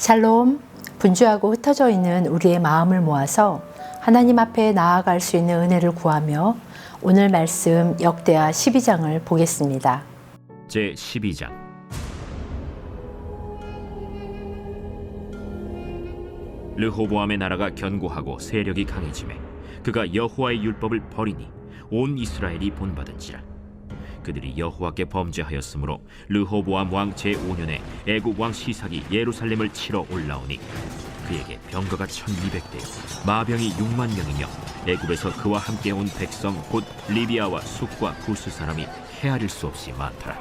샬롬, 분주하고 흩어져 있는 우리의 마음을 모아서 하나님 앞에 나아갈 수 있는 은혜를 구하며 오늘 말씀 역대하 12장을 보겠습니다. 제 12장. 르호보암의 나라가 견고하고 세력이 강해지매 그가 여호와의 율법을 버리니 온 이스라엘이 본받은지라. 그들이 여호와께 범죄하였으므로 르호보암 왕 제5년에 애굽 왕 시삭이 예루살렘을 치러 올라오니 그에게 병거가 1200대요 마병이 6만 명이며 애굽에서 그와 함께 온 백성 곧 리비아와 숫과 구스 사람이 헤아릴 수 없이 많더라.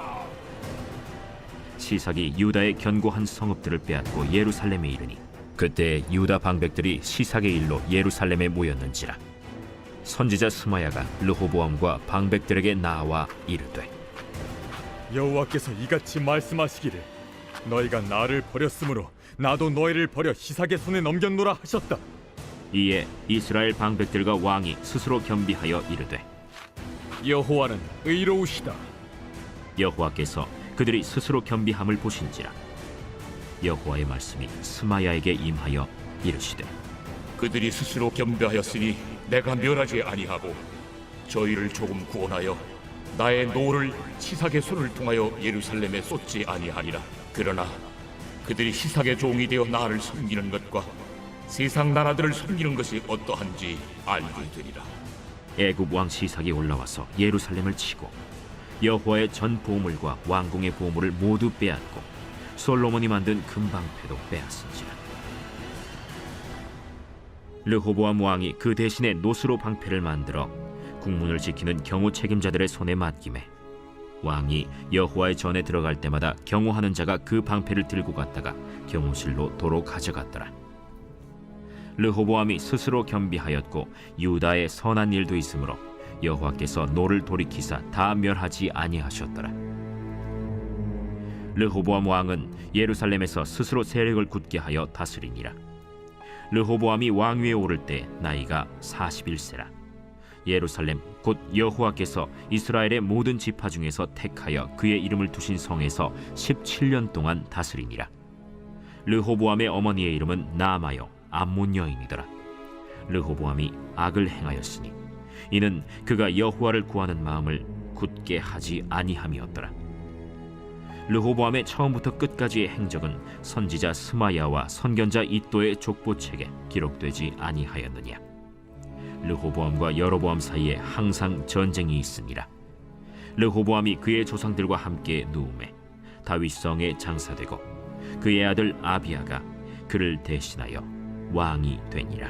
시삭이 유다의 견고한 성읍들을 빼앗고 예루살렘에 이르니 그때 유다 방백들이 시삭의 일로 예루살렘에 모였는지라. 선지자 스마야가 르호보암과 방백들에게 나와 이르되, 여호와께서 이같이 말씀하시기를 너희가 나를 버렸으므로 나도 너희를 버려 시삭의 손에 넘겼노라 하셨다. 이에 이스라엘 방백들과 왕이 스스로 겸비하여 이르되, 여호와는 의로우시다. 여호와께서 그들이 스스로 겸비함을 보신지라. 여호와의 말씀이 스마야에게 임하여 이르시되, 그들이 스스로 겸비하였으니 내가 멸하지 아니하고 저희를 조금 구원하여 나의 노를 시삭의 손을 통하여 예루살렘에 쏟지 아니하리라. 그러나 그들이 시삭의 종이 되어 나를 섬기는 것과 세상 나라들을 섬기는 것이 어떠한지 알게 되리라. 애굽 왕 시삭이 올라와서 예루살렘을 치고 여호와의 전 보물과 왕궁의 보물을 모두 빼앗고 솔로몬이 만든 금방패도 빼앗은지라. 르호보암 왕이 그 대신에 노스로 방패를 만들어 국문을 지키는 경호 책임자들의 손에 맡기매 왕이 여호와의 전에 들어갈 때마다 경호하는 자가 그 방패를 들고 갔다가 경호실로 도로 가져갔더라. 르호보암이 스스로 겸비하였고 유다의 선한 일도 있으므로 여호와께서 노를 돌이키사 다 멸하지 아니하셨더라. 르호보암 왕은 예루살렘에서 스스로 세력을 굳게 하여 다스리니라. 르호보암이 왕위에 오를 때 나이가 41세라. 예루살렘 곧 여호와께서 이스라엘의 모든 지파 중에서 택하여 그의 이름을 두신 성에서 17년 동안 다스리니라. 르호보암의 어머니의 이름은 나아마요 암몬 여인이더라. 르호보암이 악을 행하였으니 이는 그가 여호와를 구하는 마음을 굳게 하지 아니함이었더라. 르호보암의 처음부터 끝까지의 행적은 선지자 스마야와 선견자 이도의 족보책에 기록되지 아니하였느냐. 르호보암과 여로보암 사이에 항상 전쟁이 있으니라. 르호보암이 그의 조상들과 함께 누움에 다윗성에 장사되고 그의 아들 아비야가 그를 대신하여 왕이 되니라.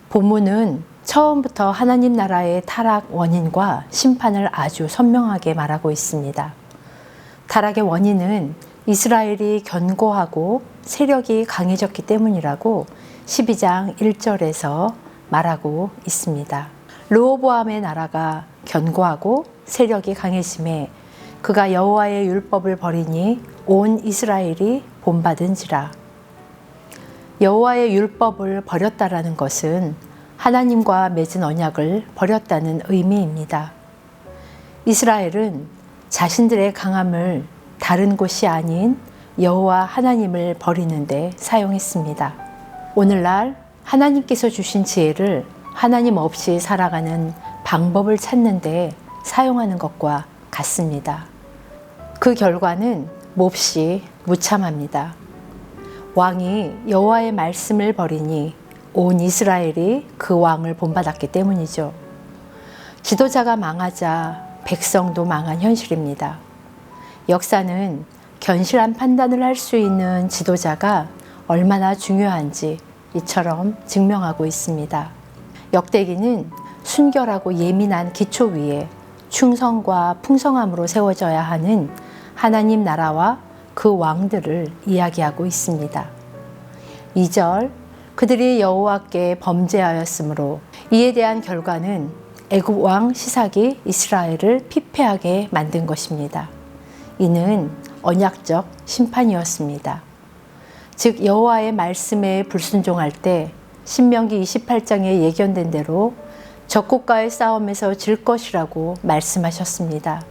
본문은 처음부터 하나님 나라의 타락 원인과 심판을 아주 선명하게 말하고 있습니다. 타락의 원인은 이스라엘이 견고하고 세력이 강해졌기 때문이라고 12장 1절에서 말하고 있습니다. 르호보암의 나라가 견고하고 세력이 강해짐에 그가 여호와의 율법을 버리니 온 이스라엘이 본받은지라. 여호와의 율법을 버렸다라는 것은 하나님과 맺은 언약을 버렸다는 의미입니다. 이스라엘은 자신들의 강함을 다른 곳이 아닌 여호와 하나님을 버리는데 사용했습니다. 오늘날 하나님께서 주신 지혜를 하나님 없이 살아가는 방법을 찾는데 사용하는 것과 같습니다. 그 결과는 몹시 무참합니다. 왕이 여호와의 말씀을 버리니 온 이스라엘이 그 왕을 본받았기 때문이죠. 지도자가 망하자 백성도 망한 현실입니다. 역사는 견실한 판단을 할 수 있는 지도자가 얼마나 중요한지 이처럼 증명하고 있습니다. 역대기는 순결하고 예민한 기초 위에 충성과 풍성함으로 세워져야 하는 하나님 나라와 그 왕들을 이야기하고 있습니다. 2절, 그들이 여호와께 범죄하였으므로 이에 대한 결과는 애굽 왕 시삭이 이스라엘을 피폐하게 만든 것입니다. 이는 언약적 심판이었습니다. 즉 여호와의 말씀에 불순종할 때 신명기 28장에 예견된 대로 적국과의 싸움에서 질 것이라고 말씀하셨습니다.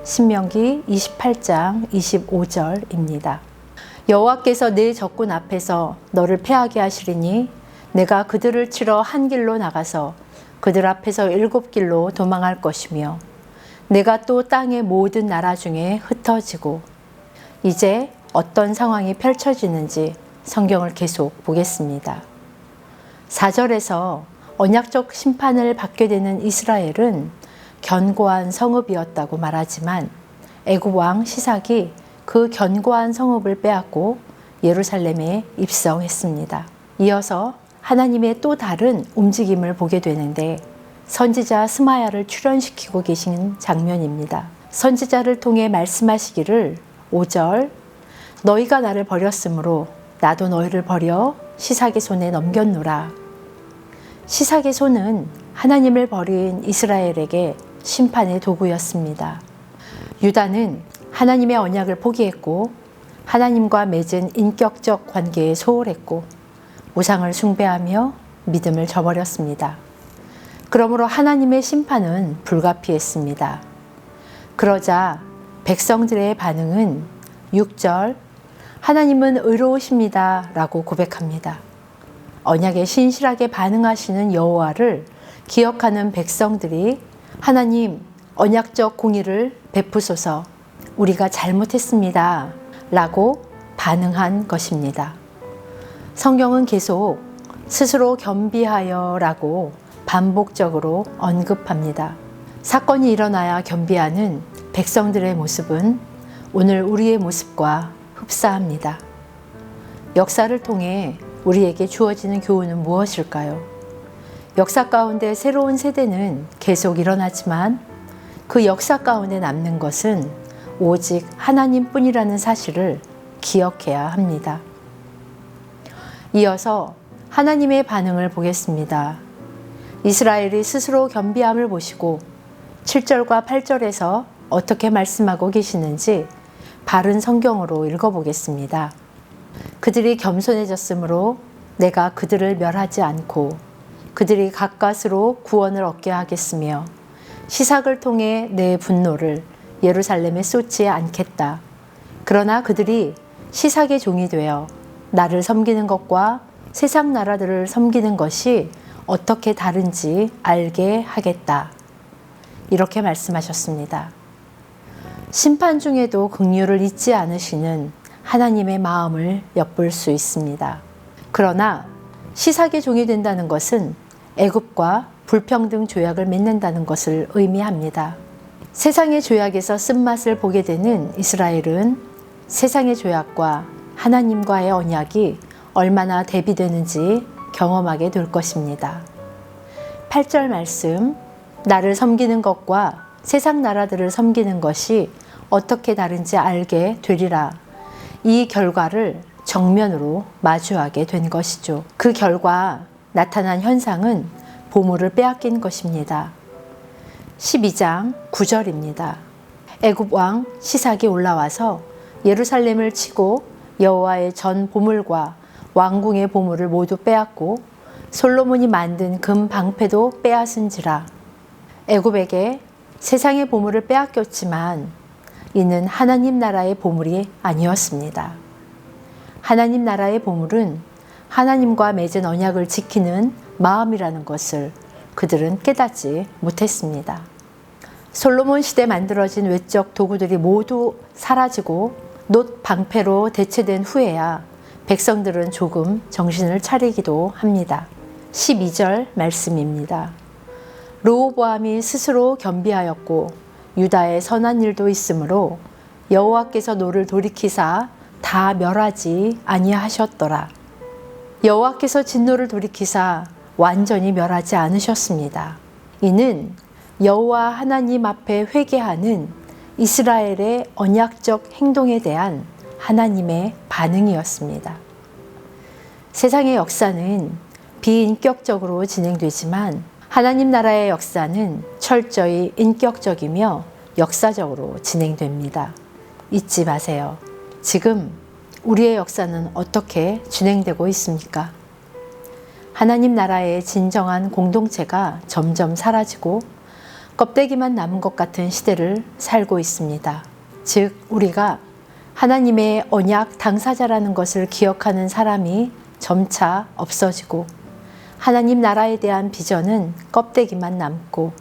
신명기 28장 25절입니다. 여호와께서 내 적군 앞에서 너를 패하게 하시리니 내가 그들을 치러 한 길로 나가서 그들 앞에서 7길로 도망할 것이며 내가 또 땅의 모든 나라 중에 흩어지고. 이제 어떤 상황이 펼쳐지는지 성경을 계속 보겠습니다. 4절에서 언약적 심판을 받게 되는 이스라엘은 견고한 성읍이었다고 말하지만 애굽 왕 시삭이 그 견고한 성읍을 빼앗고 예루살렘에 입성했습니다. 이어서 하나님의 또 다른 움직임을 보게 되는데 선지자 스마야를 출현시키고 계신 장면입니다. 선지자를 통해 말씀하시기를 5절 너희가 나를 버렸으므로 나도 너희를 버려 시삭의 손에 넘겼노라. 시삭의 손은 하나님을 버린 이스라엘에게 심판의 도구였습니다. 유다는 하나님의 언약을 포기했고 하나님과 맺은 인격적 관계에 소홀했고 우상을 숭배하며 믿음을 저버렸습니다. 그러므로 하나님의 심판은 불가피했습니다. 그러자 백성들의 반응은 6절 하나님은 의로우십니다 라고 고백합니다. 언약에 신실하게 반응하시는 여호와를 기억하는 백성들이 하나님 언약적 공의를 베푸소서 우리가 잘못했습니다 라고 반응한 것입니다. 성경은 계속 스스로 겸비하여 라고 반복적으로 언급합니다. 사건이 일어나야 겸비하는 백성들의 모습은 오늘 우리의 모습과 흡사합니다. 역사를 통해 우리에게 주어지는 교훈은 무엇일까요? 역사 가운데 새로운 세대는 계속 일어나지만 그 역사 가운데 남는 것은 오직 하나님뿐이라는 사실을 기억해야 합니다. 이어서 하나님의 반응을 보겠습니다. 이스라엘이 스스로 겸비함을 보시고 7절과 8절에서 어떻게 말씀하고 계시는지 바른 성경으로 읽어보겠습니다. 그들이 겸손해졌으므로 내가 그들을 멸하지 않고 그들이 가까스로 구원을 얻게 하겠으며 시삭을 통해 내 분노를 예루살렘에 쏟지 않겠다. 그러나 그들이 시삭의 종이 되어 나를 섬기는 것과 세상 나라들을 섬기는 것이 어떻게 다른지 알게 하겠다. 이렇게 말씀하셨습니다. 심판 중에도 긍휼을 잊지 않으시는 하나님의 마음을 엿볼 수 있습니다. 그러나 시삭의 종이 된다는 것은 애굽과 불평등 조약을 맺는다는 것을 의미합니다. 세상의 조약에서 쓴맛을 보게 되는 이스라엘은 세상의 조약과 하나님과의 언약이 얼마나 대비되는지 경험하게 될 것입니다. 8절 말씀, 나를 섬기는 것과 세상 나라들을 섬기는 것이 어떻게 다른지 알게 되리라. 이 결과를 정면으로 마주하게 된 것이죠. 그 결과 나타난 현상은 보물을 빼앗긴 것입니다. 12장 9절입니다. 애굽 왕 시삭이 올라와서 예루살렘을 치고 여호와의 전 보물과 왕궁의 보물을 모두 빼앗고 솔로몬이 만든 금 방패도 빼앗은지라. 애굽에게 세상의 보물을 빼앗겼지만 이는 하나님 나라의 보물이 아니었습니다. 하나님 나라의 보물은 하나님과 맺은 언약을 지키는 마음이라는 것을 그들은 깨닫지 못했습니다. 솔로몬 시대 만들어진 외적 도구들이 모두 사라지고 놋 방패로 대체된 후에야 백성들은 조금 정신을 차리기도 합니다. 12절 말씀입니다. 르호보암이 스스로 겸비하였고 유다에 선한 일도 있으므로 여호와께서 노를 돌이키사 다 멸하지 아니하셨더라. 여호와께서 진노를 돌이키사 완전히 멸하지 않으셨습니다. 이는 여호와 하나님 앞에 회개하는 이스라엘의 언약적 행동에 대한 하나님의 반응이었습니다. 세상의 역사는 비인격적으로 진행되지만 하나님 나라의 역사는 철저히 인격적이며 역사적으로 진행됩니다. 잊지 마세요. 지금 우리의 역사는 어떻게 진행되고 있습니까? 하나님 나라의 진정한 공동체가 점점 사라지고 껍데기만 남은 것 같은 시대를 살고 있습니다. 즉, 우리가 하나님의 언약 당사자라는 것을 기억하는 사람이 점차 없어지고 하나님 나라에 대한 비전은 껍데기만 남고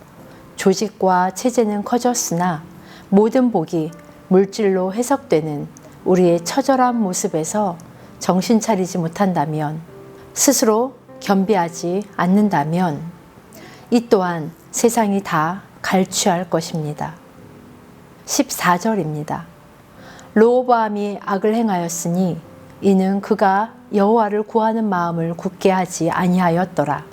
조직과 체제는 커졌으나 모든 복이 물질로 해석되는 우리의 처절한 모습에서 정신 차리지 못한다면, 스스로 겸비하지 않는다면 이 또한 세상이 다 갈취할 것입니다. 14절입니다. 르호보암이 악을 행하였으니 이는 그가 여호와를 구하는 마음을 굳게 하지 아니하였더라.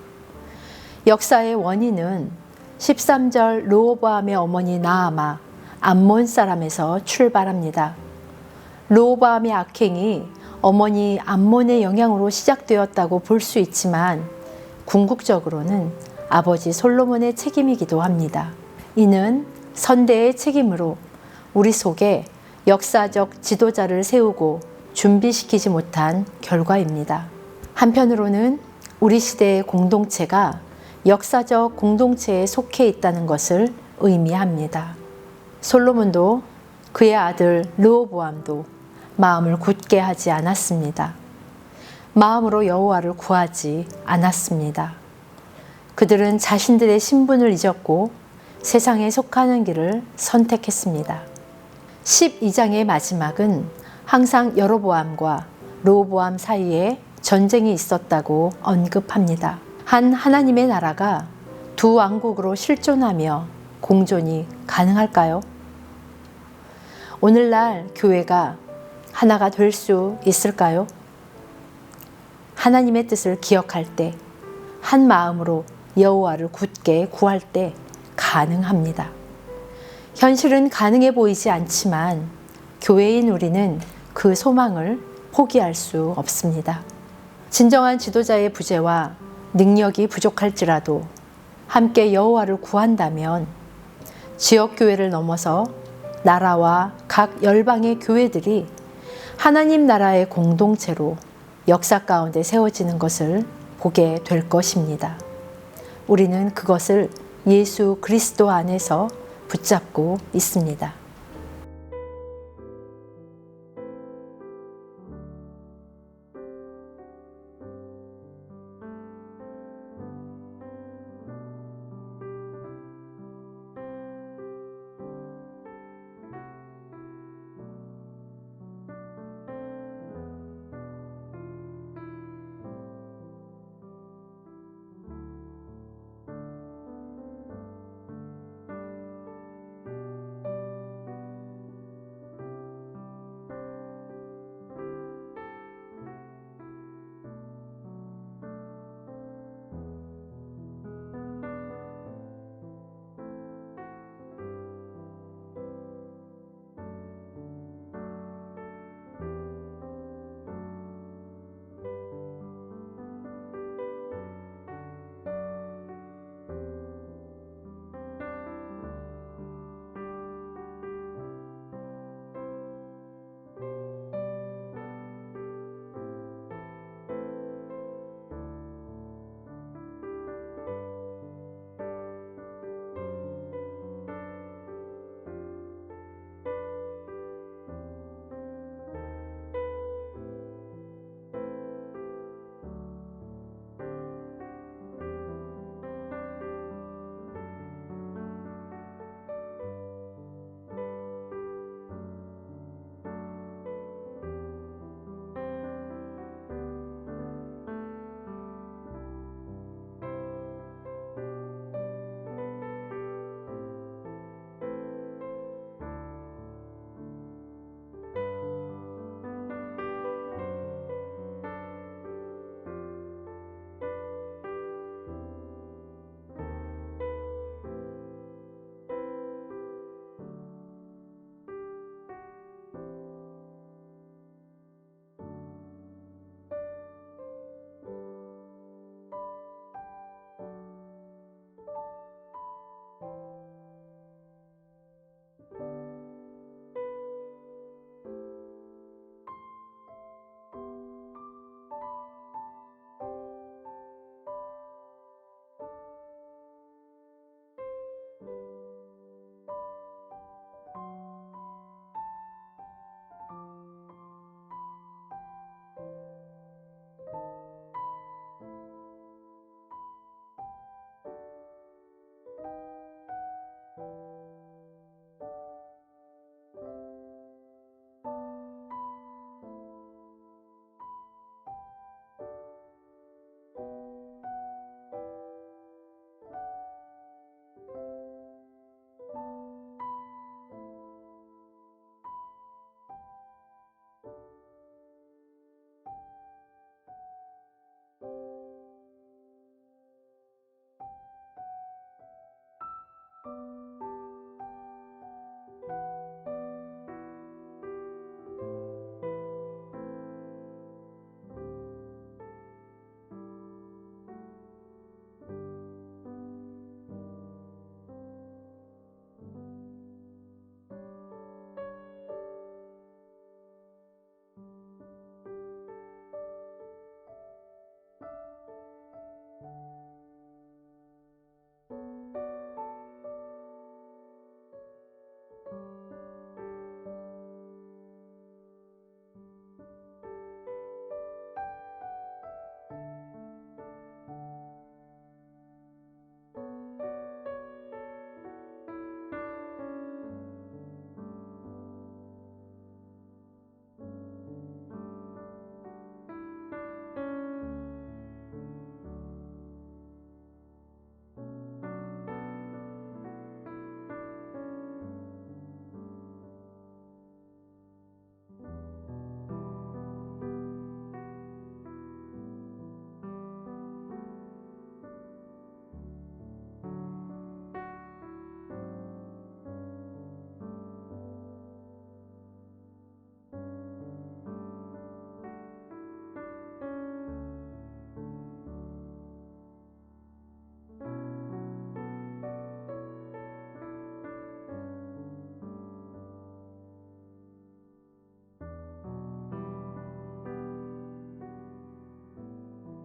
역사의 원인은 13절 르호보암의 어머니 나아마 암몬 사람에서 출발합니다. 르호보암의 악행이 어머니 암몬의 영향으로 시작되었다고 볼 수 있지만 궁극적으로는 아버지 솔로몬의 책임이기도 합니다. 이는 선대의 책임으로 우리 속에 역사적 지도자를 세우고 준비시키지 못한 결과입니다. 한편으로는 우리 시대의 공동체가 역사적 공동체에 속해 있다는 것을 의미합니다. 솔로몬도 그의 아들 르호보암도 마음을 굳게 하지 않았습니다. 마음으로 여호와를 구하지 않았습니다. 그들은 자신들의 신분을 잊었고 세상에 속하는 길을 선택했습니다. 12장의 마지막은 항상 여로보암과 르호보암 사이에 전쟁이 있었다고 언급합니다. 한 하나님의 나라가 두 왕국으로 실존하며 공존이 가능할까요? 오늘날 교회가 하나가 될 수 있을까요? 하나님의 뜻을 기억할 때, 한 마음으로 여호와를 굳게 구할 때 가능합니다. 현실은 가능해 보이지 않지만 교회인 우리는 그 소망을 포기할 수 없습니다. 진정한 지도자의 부재와 능력이 부족할지라도 함께 여호와를 구한다면 지역교회를 넘어서 나라와 각 열방의 교회들이 하나님 나라의 공동체로 역사 가운데 세워지는 것을 보게 될 것입니다. 우리는 그것을 예수 그리스도 안에서 붙잡고 있습니다.